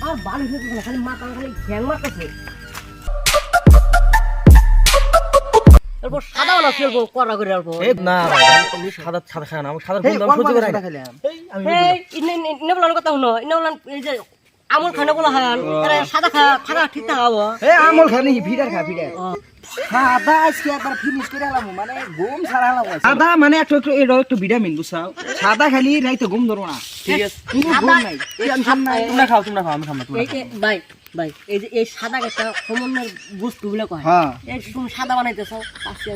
আর বালি হইতেছে না, খালি মাথা খালি ঘ্যাং মারতেছে। এরপর সাদা বানা ফেলবো কড়া করে অল্প। না ভাই সাদা সাদা খায় না, আমি সাদা বন্ধু আমি সহ্য করে না। এই ইনে বলার কথা হলো, ইনে বলান এই যে আমল খানা বলা হয়, আরে সাদা খাওয়া ঠিক না হবো। এই আমল খানি ফিডার খা ফিডার। সাদা আজকে একবার ফিনিশ করে আলাম, মানে ঘুম ছাড়া আলাম। সাদা মানে একটু একটু ভিটামিন বুঝছাও, সাদা খালি রাইতে ঘুম ধরো না। ঠিক আছে, কোনো ঘুম নাই, টেনশন নাই। তোমরা খাও আমি খাবো না। এই যে ভাই ভাই এই যে এই সাদা একটা সমন্বয়ের বস্তুগুলো কয়, হ্যাঁ এই তুমি সাদা বানাইতেছ পাঁচটি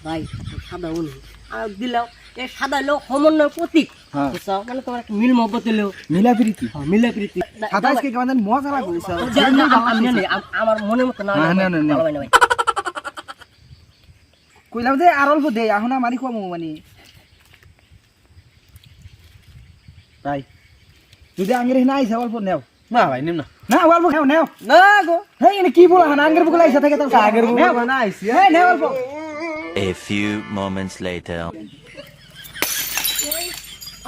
ভাই সাদা উনি আর দিলাও, এই সাদা হলো সমন্বয়ের প্রতীক। হ্যাঁ বুঝছো, মানে তোমার একটা মিল মহব্বত এলো, মিলাপ্রীতি। মিলা প্রীতি। সাদা আজকে কেমন মজা লাগবে বুঝছাও। আমার মনের মতো না, না, না, না। ভালো হয় না ভাই। কইলাম যে আর অল্প দে, এখন আমারই কম মানে তাই যদি আঙ্গের না আইসা অল্প নেও। না ভাই নিম না। না অল্প খাও নেও। না গো, হেই এনে কি বলা না আঙ্গের বুকলা আইসা থাকে তো আগের নেও। বউ না আইছি। হেই নেও অল্প। A few moments later.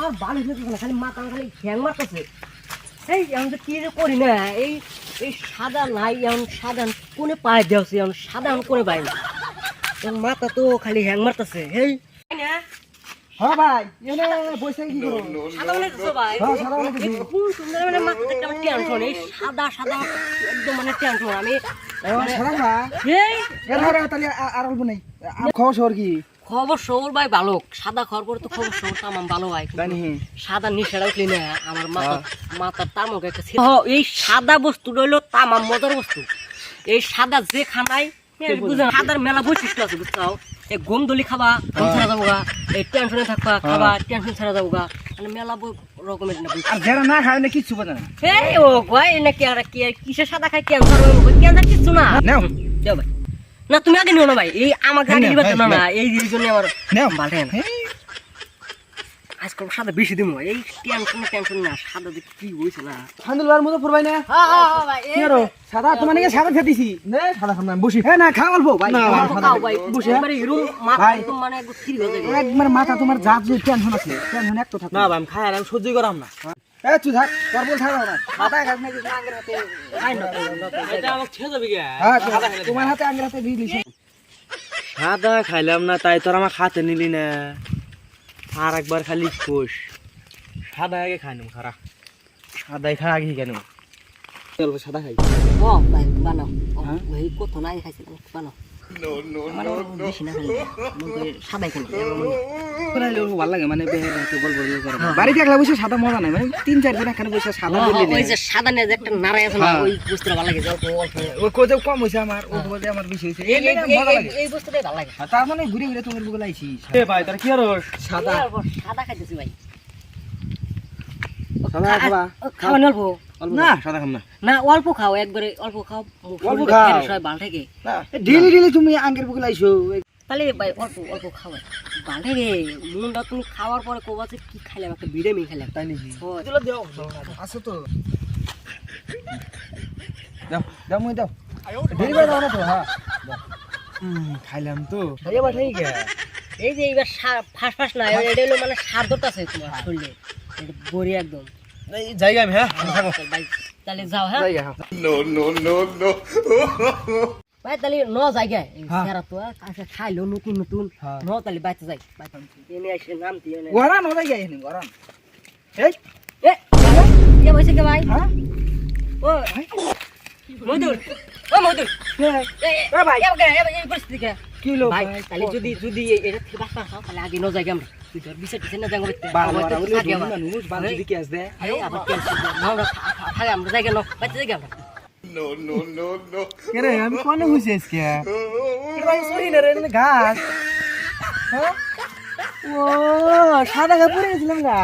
আর বালি হইতেছে না, খালি মাথা খালি ঘ্যাং মারতেছে। এই আমি তো কি যে করি না, এই এই সাদা নাই, এখন সাদা কোনে পায়ে দেওয়াছে, এখন সাদা কোনে পাই না, মাথা তো খালি হ্যাং মারতেছে। এই হ্যাঁ ভাই এনে বসে কি করো? সাদা বানাইতেছো ভাই? হ্যাঁ সাদা বানাইতেছি। কোন সুন্দর মানে মাথাতে একটা টেনশন, এই সাদা সাদা একদম মানে টেনশন আমি। সাদা খা এই এর ধরে তাহলে আর অল্প নাই। খবর কি খবর সবর ভাই ভালো, সাদা খাওয়ার পরে তো খবর সবর তো আমার ভালো হয়। জানি সাদা নিশাটা উঠলি না আমার মাথার তামাক একটা ছিল। এই সাদা বস্তু রইলো তামাম মজার বস্তু। এই সাদা যে খানাই সাদার মেলা বৈশিষ্ট্য আছে বুঝছো। এই গম দলি খাবা গম ছাড়া যাবো গা, এই টেনশনে থাকবা খাবা টেনশন ছাড়া যাবো গা, মানে মেলা রকমের আর যারা না খায় না কিচ্ছু বোঝে না। এই ও ভাই না কি আর কি কিসের সাদা খাই ক্যান্সার ক্যান্সার কিচ্ছু না। নাও দেও ভাই, না তুমি আগে নিও না ভাই, এই আমাকে আগে নিবা না, না এই জন্য আমার নাও বাড়ে না। আজকাল সাদা বেশি দিমু, এই টেনশন না, সাদা দেখি কি হইছে না। হান্দুলার মতো পড়বাই না। হ্যাঁ ভাই কি আরো সাদা তোমার নাকি সাদা খেতেছি নে সাদা খাম না বসি। হ্যাঁ না খাও অল্প ভাই। খাও ভাই বসে একবারে এরকম মাথা তো মানে স্থির হয়ে যাবে একবার মাথা তোমার যা যে টেনশন আছে টেনশন একটু থাক না ভাই আমি খাই আর আমি সহ্য করাম না। এ তুই থাক তোর বল থাক না সাদা খাস না কিছু আঙ্গের হাতে। এটা আমাকে ছেড়ে যাবি কে? হ্যাঁ তোমার হাতে আঙ্গের হাতে দিয়ে দিছি। সাদা খাইলাম না তাই তোর আমার খাতে নিলি না। আর একবার খালি কোষ সাদা আগে খাই নিম খারা, সাদাই খা আগে কেন অল্প সাদা খাই। ও ভাই বানাও ভাই কত নাই খাইছিলাম বানাও। মানে বেশি না খালি সাদাই খালি ভালো লাগে মানে বাড়িতে একলা বসে সাদা মজা নাই, মানে 3-4 দিন এখানে বসে সাদা দিলে ওই যে সাদা নিয়ে যে একটা নাড়াই আছে না, ওই বস্তুটা ভালো লাগে অল্প অল্প। ওই কোজে কম হইছে আমার, ও কোজে আমার বেশি হইছে। এই বস্তুটাই ভালো লাগে। তার মানে ঘুরে ঘুরে তোমার বুকে লাইছি এ ভাই তোর কি আর সাদা সাদা খাইতেছি ভাই। সাদা খাবা খাওয়া অল্প না সাদা খাম না। না অল্প খাও, একবারে অল্প খাও, অল্প খাও। সবাই ভালো থাকে। ডেলি ডেলি তুমি আঙ্গের বুকে লাইছো। তাহলে ভাই অল্প অল্প খাওয়াই ভালো থাকে। মুন্ডা তুমি খাওয়ার পরে কোবা যে কি খাইলাম, একটা ভিটামিন খাইলাম তাই নাকি? এগুলো দেও আছে তো দাও দাও মই দাও ডেলি করে দাও না তো। হ্যাঁ খাইলাম তো খাইয়া বা ঠিক আছে। এই যে এইবার ফার্স্ট ফার্স্ট না, এটা হলো মানে সার দরকার আছে তোমার শরীরে, এটা বড়ি একদম। এই জায়গা আমি হ্যাঁ ভাই তাহলে যাও হ্যাঁ জায়গা ভাই, তাহলে ন জায়গায় হ্যাঁ। সেরা তো কাছে খাইলো নতুন নতুন হ্যাঁ। ন তাহলে বাইতে যাই এনে এসে নাম দিয়ে গরান হয়ে যায় এখানে গরান। এই এ বসে কে ভাই? হ্যাঁ ও মধুর, ও মধুর এ ভাই এই পরিস্থিতি কে কি লো ভাই? তাহলে যদি যদি এটা থেকে বাঁচা খাও তাহলে আগে ন জায়গা আমরা তুই ধর বিচার দিছে না জায়গা করতে বাবা বলে মানুষ বাবা যদি কি আসবে আবার ক্যান্সেল আমরা খাই আমরা জায়গা ন বাইতে জায়গা আমরা কেরে আমি কোনে হইছে আজকে এটা ভাই সরি না রে মানে ঘাস। হ্যাঁ ও সাদা গা পড়ে গেছিলাম গা।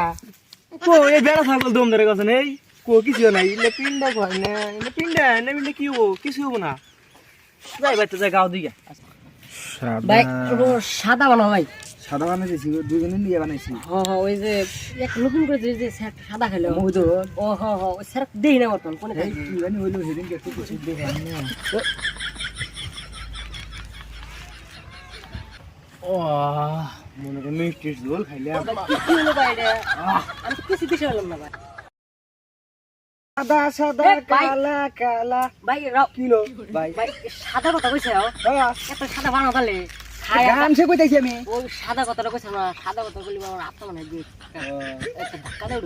কো এই বেড়া ছাগল দম ধরে গেছে নেই কো কিছু নাই ইলে পিন্ডা কয় না ইলে পিন্ডা না পিন্ডা কি হবো কিছু হবো না। যাই বাইতে যাই গাও দিকে ভাই সাদা বানাও ভাই। সাদা বানাইছি দুজনে নিয়ে বানাইছি। ওই যে এক নতুন করে যে সাদা খাইলো মধু ও ওই স্যার দেই না বর্তমান কোনে খাই কি জানি হইলো সেদিন কে একটু কিছু দেখান না। ও মনে করে মিষ্টি ঝোল খাইলে কি হলো ভাই এটা? আমি তো কিছু দিতে পারলাম না ভাই। সাদা সাদা এ, ভাই। কালা কালা ভাই রাও কিলো ভাই ভাই সাদা কথা কইছে হ্যাঁ, এত সাদা বানা তালে খায় গান সে কইতাছি আমি ওই সাদা কথাটা কইছে না সাদা কথা বলি আমার আত্মা মানে দিয়ে একটা ধাক্কা দাও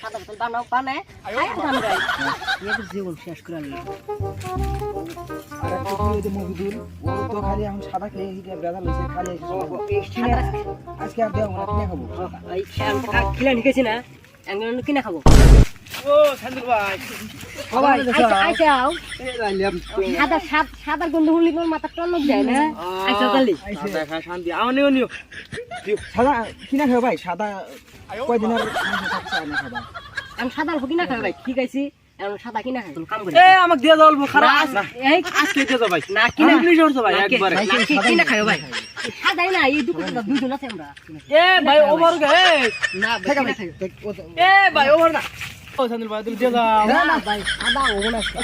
সাদা কথা বানাও বানায় খায় গান গায় এর জীবন শেষ করে আনলো আর একটা কি ওই যে মহিদুল ও তো খালি এখন সাদা খেয়ে হিটে বেদা লইছে খালি এই সাদা আজকে আর দেও না কিনে খাবো এই খিলা নিকেছি না এঙ্গল কিনা খাবো ও শান্তর ভাই সবাই আইসা আও সাদা সাদা গন্ধ হলি তোর মাথা টনক যায় না আইসা কালি সাদা খা শান্তি আমানিও নিও সাদা কিনা খাবো ভাই সাদা কয়দিনের মাংস থাকছে না সাদা আমি সাদা অল্প কিনা খাই ভাই ঠিক আছে এখন সাদা কিনা খাই কাম করে এ আমাকে দিয়ে দাও অল্প খারাপ না এই আজকে দিয়ে দাও ভাই না কিনা পুলিশ হচ্ছে ভাই একবারে কিনা খাই ভাই সাদাই না এই দুটো দুজন আছে আমরা এ ভাই ওভার গে না ভাই কিনা খাই এ ভাই ওভার না ও শান্তর ভাই তুমি দিয়ে দাও না না ভাই সাদা ওগুলো আছে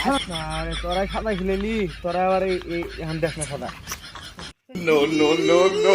আরে তোরা সাদা খেলেলি তোরা আবার এই এখন দেখ না সাদা No, no, no, no.